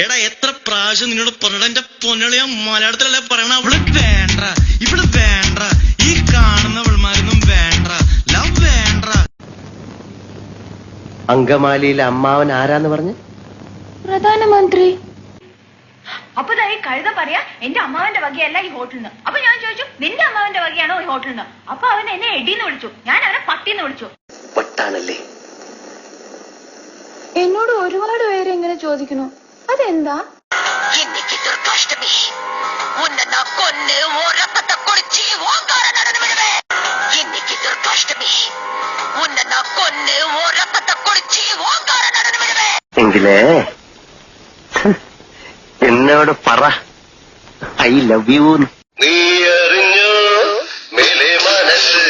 എടാ എത്ര പ്രാവശ്യം നിന്നോട് പറഞ്ഞ എന്റെ പൊന്നളിയ മലയാളത്തിലല്ലേ പറയണ. അവിടെ വേണ്ട, ഇവിടെ വേണ്ട, ഈ കാണുന്നവൾമാരൊന്നും വേണ്ട, ലവ് വേണ്ട. അങ്കമാലിയിലെ അമ്മാവൻ ആരാന്ന് പറഞ്ഞു? പ്രധാനമന്ത്രി. അപ്പൊ ഈ കഴുത പറയാ എന്റെ അമ്മാവന്റെ വകയല്ല ഈ ഹോട്ടലിന്. അപ്പൊ ഞാൻ ചോദിച്ചു നിന്റെ അമ്മാവന്റെ വകയാണോ ഈ ഹോട്ടലിന്? അപ്പൊ അവൻ എന്നെ എടീന്ന് വിളിച്ചു, ഞാൻ അവനെ പട്ടിന്ന് വിളിച്ചു. പട്ടാണല്ലേ? എന്നോട് ഒരുപാട് പേര് ഇങ്ങനെ ചോദിക്കുന്നു, അതെന്താ? ദുർഗാഷ്ടമി കൊന്ന് ഓരപ്പത്തെ കുളിച്ച് ദുർഗാഷ്ടമി കൊന്ന് ഓരപ്പത്തെ കുളിച്ച് എങ്കിലേ എന്നോട് പറ ഐ ലവ് യു. നീ അറിഞ്ഞോ മേലെ മനസ്സ്